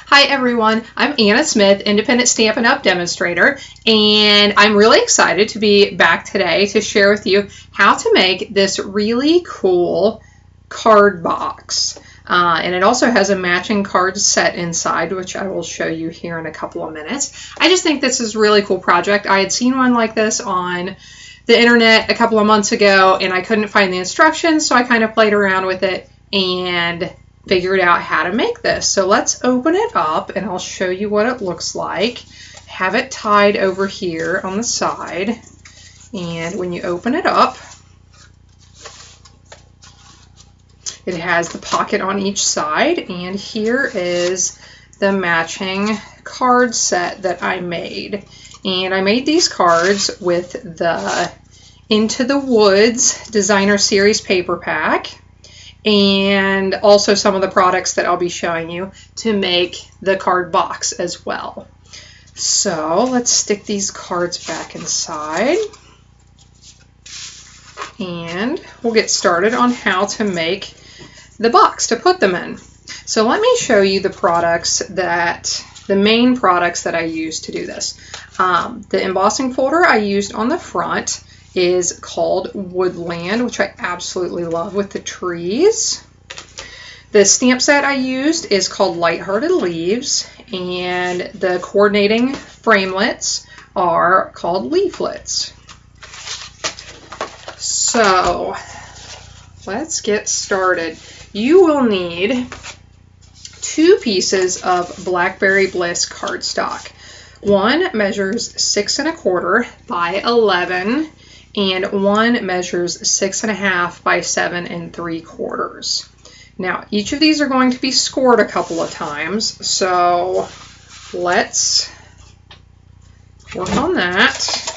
Hi everyone, I'm Anna Smith, independent Stampin' Up! Demonstrator, and I'm really excited to be back today to share with you how to make this really cool card box. And it also has a matching card set inside, which I will show you here in a couple of minutes. I just think this is a really cool project. I had seen one like this on the internet a couple of months ago, and I couldn't find the instructions, so I kind of played around with it and figured out how to make this. So let's open it up and I'll show you what it looks like. Have it tied over here on the side, and when you open it up, it has the pocket on each side, and here is the matching card set that I made. And I made these cards with the Into the Woods Designer Series paper pack, and also some of the products that I'll be showing you to make the card box as well. So let's stick these cards back inside, and we'll get started on how to make the box to put them in. So let me show you the main products that I used to do this. The embossing folder I used on the front is called Woodland, which I absolutely love with the trees. The stamp set I used is called Lighthearted Leaves, and the coordinating framelits are called Leaflets. So let's get started. You will need 2 pieces of Blackberry Bliss cardstock. One measures 6 1/4 by 11, and one measures 6 1/2 by 7 3/4. Now, each of these are going to be scored a couple of times, so let's work on that.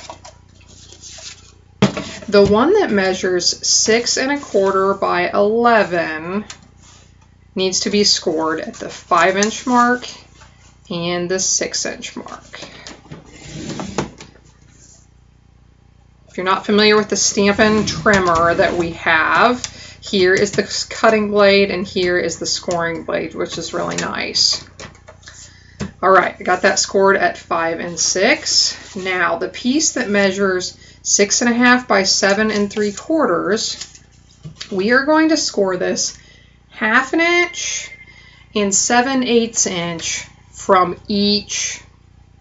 The one that measures 6 1/4 by 11 needs to be scored at the 5-inch mark and the 6-inch mark. If you're not familiar with the Stampin' trimmer that we have, here is the cutting blade and here is the scoring blade, which is really nice. All right, I got that scored at 5 and 6. Now the piece that measures 6 1/2 by 7 3/4, we are going to score this 1/2 inch and 7/8 inch from each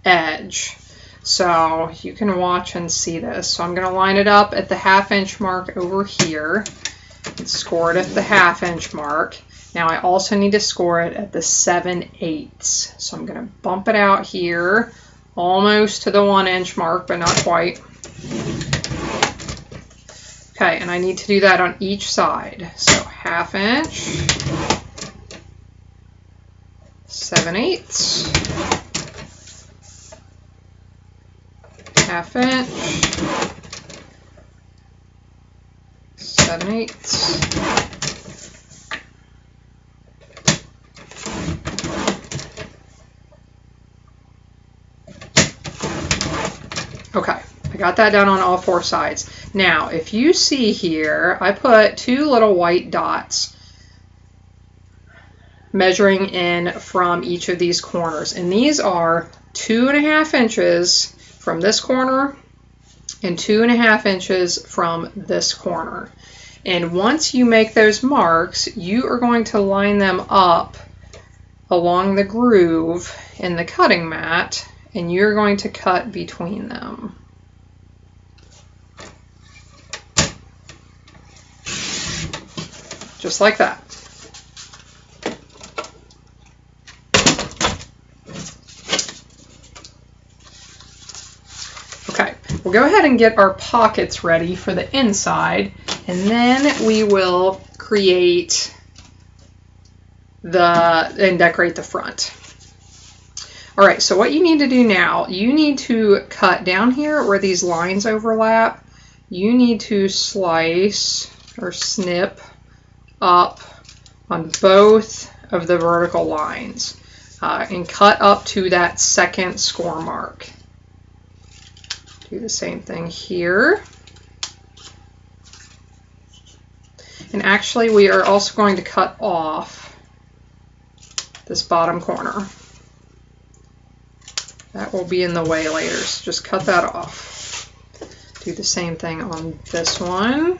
edge. So you can watch and see this. So I'm going to line it up at the 1/2 inch mark over here and score it at the 1/2 inch mark. Now I also need to score it at the 7/8. So I'm going to bump it out here almost to the 1 inch mark, but not quite. Okay, and I need to do that on each side. So 1/2 inch, 7/8. 1/2 inch, 7/8. Okay, I got that done on all 4 sides. Now, if you see here, I put 2 little white dots measuring in from each of these corners, and these are 2 1/2 inches from this corner and 2 1/2 inches from this corner. And once you make those marks, you are going to line them up along the groove in the cutting mat, and you're going to cut between them. Just like that. Okay, we'll go ahead and get our pockets ready for the inside, and then we will create and decorate the front. All right, so what you need to do now, you need to cut down here where these lines overlap. You need to slice or snip up on both of the vertical lines and cut up to that 2nd score mark. Do the same thing here. And actually we are also going to cut off this bottom corner. That will be in the way later, so just cut that off. Do the same thing on this one.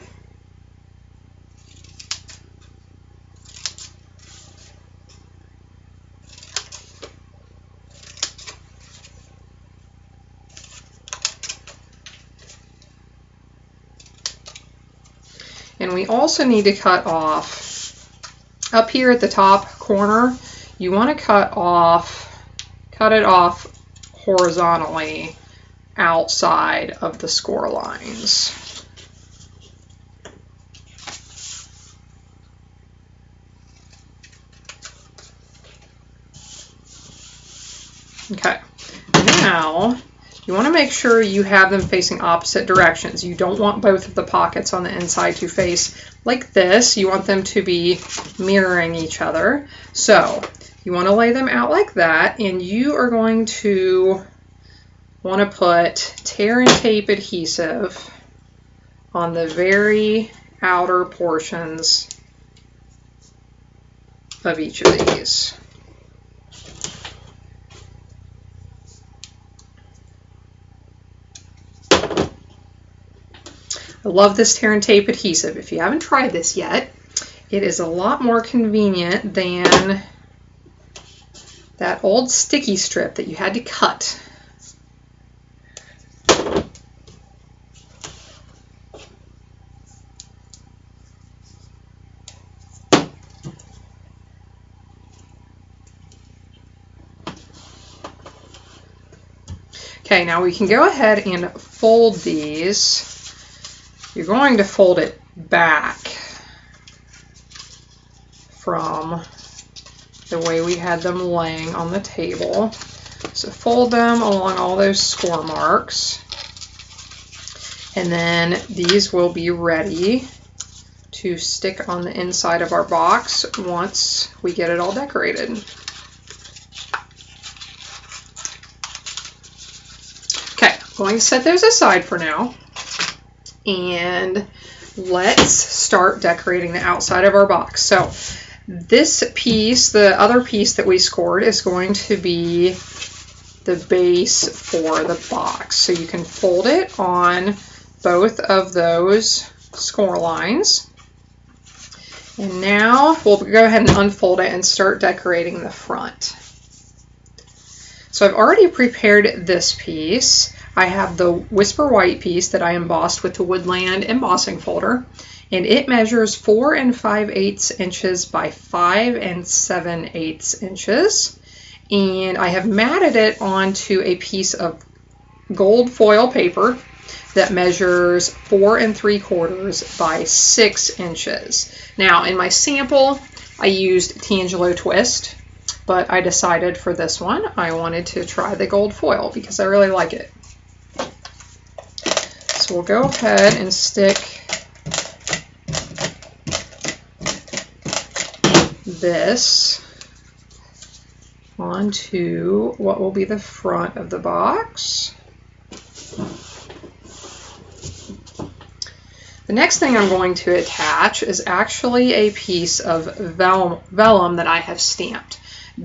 And we also need to cut off up here at the top corner. You want to cut it off horizontally outside of the score lines. Okay, now you want to make sure you have them facing opposite directions. You don't want both of the pockets on the inside to face like this. You want them to be mirroring each other. So you want to lay them out like that, and you are going to want to put tear and tape adhesive on the very outer portions of each of these. I love this tear and tape adhesive. If you haven't tried this yet, it is a lot more convenient than that old sticky strip that you had to cut. Okay, now we can go ahead and fold these. You're going to fold it back from the way we had them laying on the table. So fold them along all those score marks. And then these will be ready to stick on the inside of our box once we get it all decorated. Okay, I'm going to set those aside for now. And let's start decorating the outside of our box. So this piece, the other piece that we scored, is going to be the base for the box. So you can fold it on both of those score lines. And now we'll go ahead and unfold it and start decorating the front. So I've already prepared this piece. I have the Whisper White piece that I embossed with the Woodland embossing folder, and it measures 4 5/8 inches by 5 7/8 inches. And I have matted it onto a piece of gold foil paper that measures 4 3/4 by 6 inches. Now in my sample, I used Tangelo Twist, but I decided for this one I wanted to try the gold foil because I really like it. So we'll go ahead and stick this onto what will be the front of the box. The next thing I'm going to attach is actually a piece of vellum that I have stamped.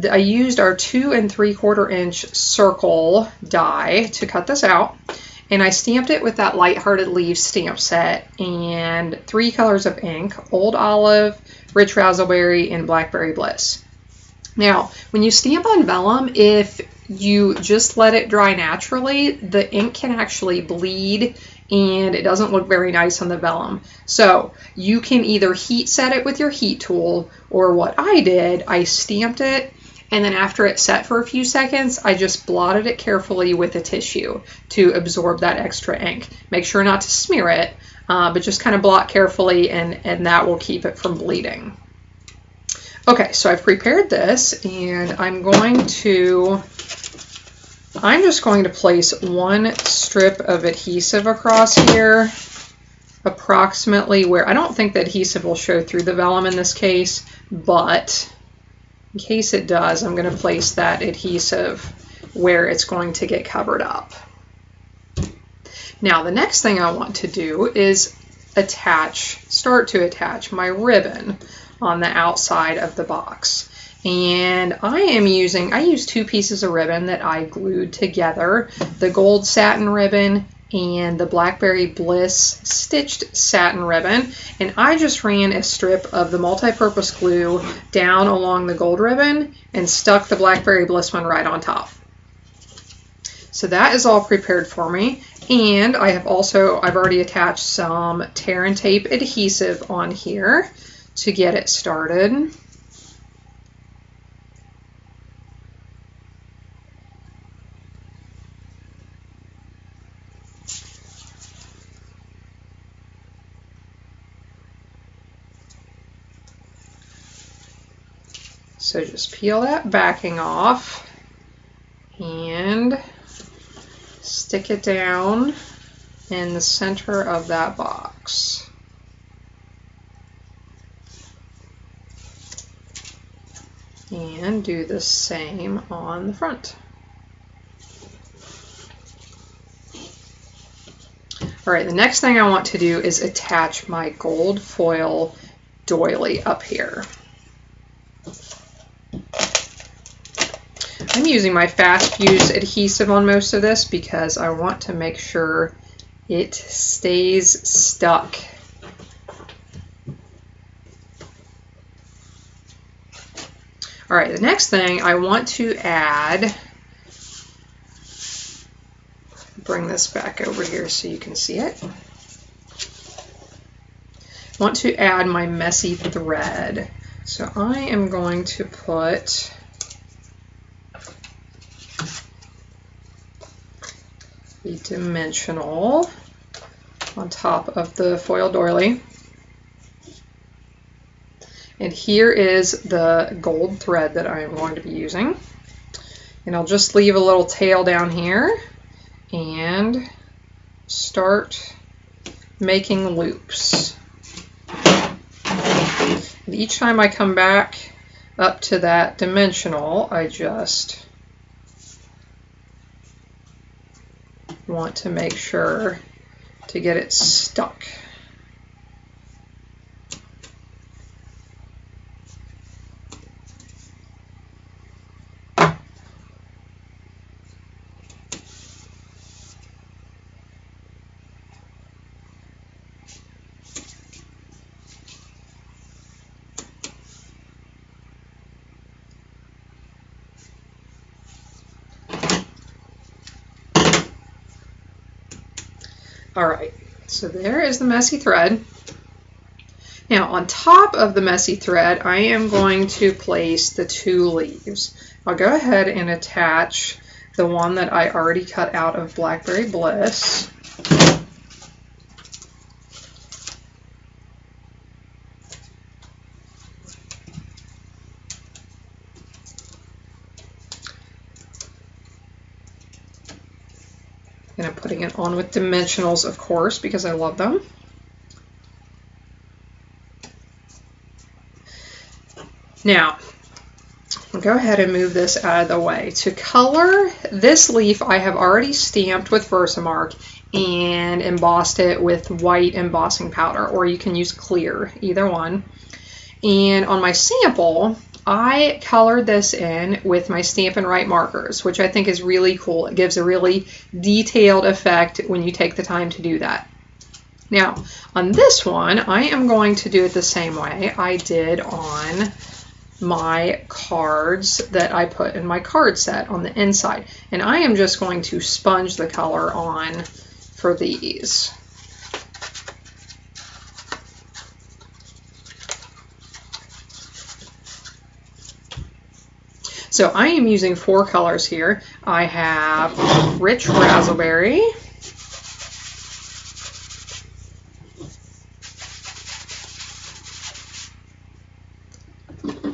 I used our 2 3/4 inch circle die to cut this out. And I stamped it with that Lighthearted Leaves stamp set and 3 colors of ink, Old Olive, Rich Razzleberry, and Blackberry Bliss. Now, when you stamp on vellum, if you just let it dry naturally, the ink can actually bleed and it doesn't look very nice on the vellum. So you can either heat set it with your heat tool, or what I did, I stamped it, and then after it set for a few seconds, I just blotted it carefully with a tissue to absorb that extra ink. Make sure not to smear it, but just kind of blot carefully, and that will keep it from bleeding. Okay, so I've prepared this, and I'm just going to place one strip of adhesive across here, approximately where, I don't think the adhesive will show through the vellum in this case, but in case it does, I'm going to place that adhesive where it's going to get covered up. Now the next thing I want to do is start to attach my ribbon on the outside of the box. And I use 2 pieces of ribbon that I glued together, the gold satin ribbon and the Blackberry Bliss stitched satin ribbon, and I just ran a strip of the multi-purpose glue down along the gold ribbon and stuck the Blackberry Bliss one right on top. So that is all prepared for me, and I've already attached some tear and tape adhesive on here to get it started. So just peel that backing off and stick it down in the center of that box. And do the same on the front. All right, the next thing I want to do is attach my gold foil doily up here. I'm using my fast fuse adhesive on most of this because I want to make sure it stays stuck. All right, the next thing I want to add, bring this back over here so you can see it. I want to add my messy thread. So I am going to put the dimensional on top of the foil doily. And here is the gold thread that I am going to be using. And I'll just leave a little tail down here and start making loops. And each time I come back up to that dimensional, I just want to make sure to get it stuck. All right, so there is the messy thread. Now on top of the messy thread, I am going to place the 2 leaves. I'll go ahead and attach the one that I already cut out of Blackberry Bliss. And I'm putting it on with dimensionals, of course, because I love them. Now, I'll go ahead and move this out of the way. To color this leaf, I have already stamped with Versamark and embossed it with white embossing powder, or you can use clear, either one. And on my sample, I colored this in with my Stampin' Up markers, which I think is really cool. It gives a really detailed effect when you take the time to do that. Now, on this one, I am going to do it the same way I did on my cards that I put in my card set on the inside. And I am just going to sponge the color on for these. So I am using 4 colors here. I have Rich Razzleberry,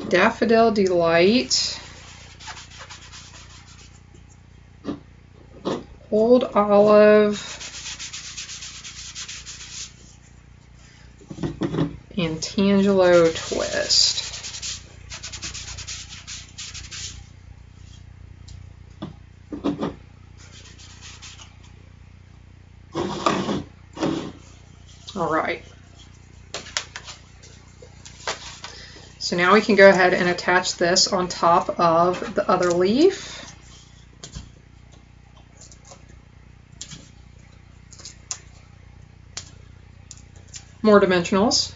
Daffodil Delight, Old Olive, and Tangelo Twist. All right. So now we can go ahead and attach this on top of the other leaf. More dimensionals.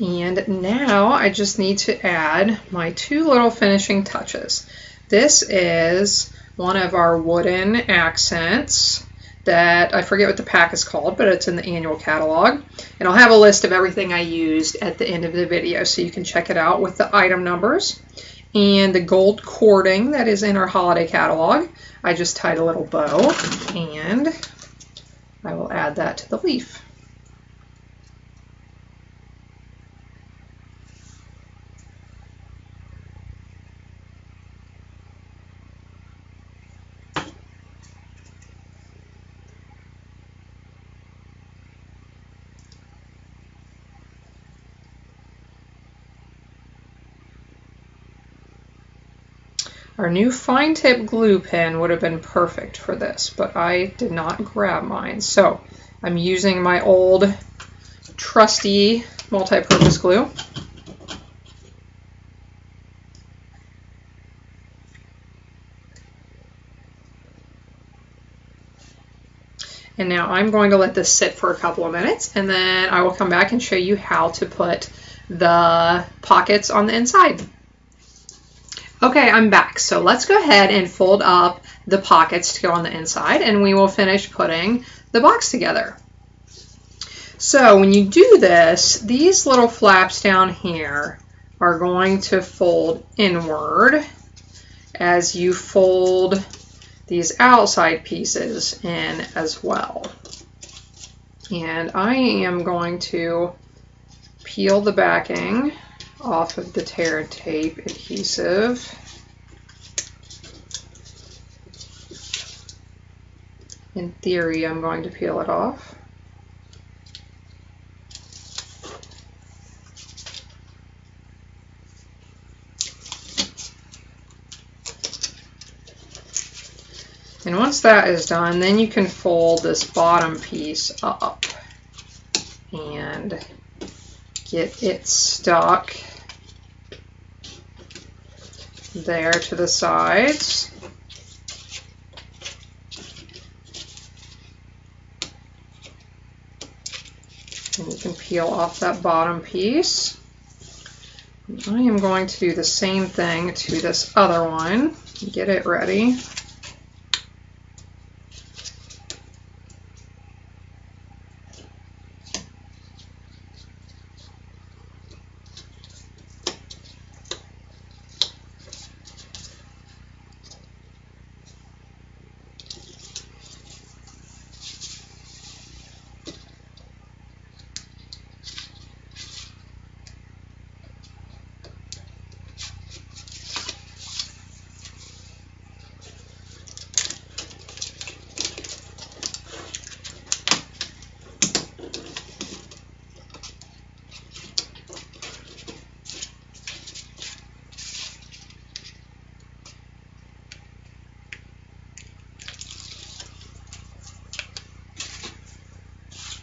And now I just need to add my two little finishing touches. This is one of our wooden accents that I forget what the pack is called, but it's in the annual catalog. And I'll have a list of everything I used at the end of the video so you can check it out with the item numbers. And the gold cording that is in our holiday catalog. I just tied a little bow and I will add that to the leaf. Our new fine tip glue pen would have been perfect for this, but I did not grab mine. So I'm using my old trusty multi-purpose glue. And now I'm going to let this sit for a couple of minutes, and then I will come back and show you how to put the pockets on the inside. Okay, I'm back. So let's go ahead and fold up the pockets to go on the inside, and we will finish putting the box together. So when you do this, these little flaps down here are going to fold inward as you fold these outside pieces in as well. And I am going to peel the backing off of the tear and tape adhesive. In theory, I'm going to peel it off. And once that is done, then you can fold this bottom piece up and get it stuck there to the sides. And you can peel off that bottom piece. And I am going to do the same thing to this other one. Get it ready.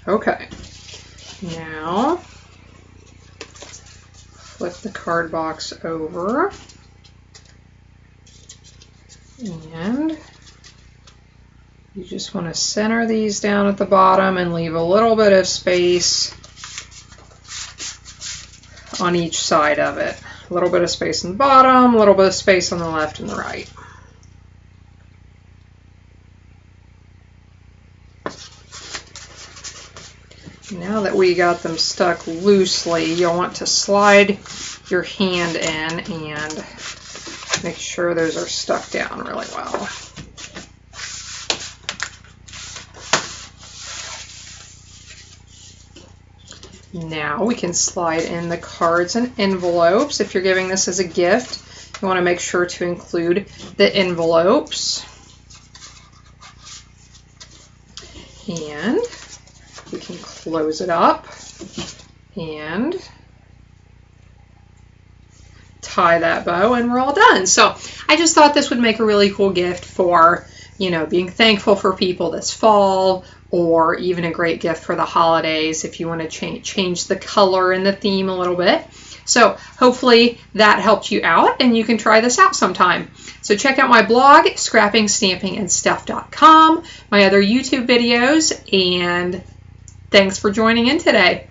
Okay, now flip the card box over and you just want to center these down at the bottom and leave a little bit of space on each side of it. A little bit of space on the bottom, a little bit of space on the left and the right. Now that we got them stuck loosely, you'll want to slide your hand in and make sure those are stuck down really well. Now we can slide in the cards and envelopes. If you're giving this as a gift, you want to make sure to include the envelopes. And we can close it up and tie that bow, and we're all done. So I just thought this would make a really cool gift for, you know, being thankful for people this fall, or even a great gift for the holidays if you want to change the color and the theme a little bit. So hopefully that helped you out, and you can try this out sometime. So check out my blog, scrappingstampingandstuff.com, my other YouTube videos, and thanks for joining in today.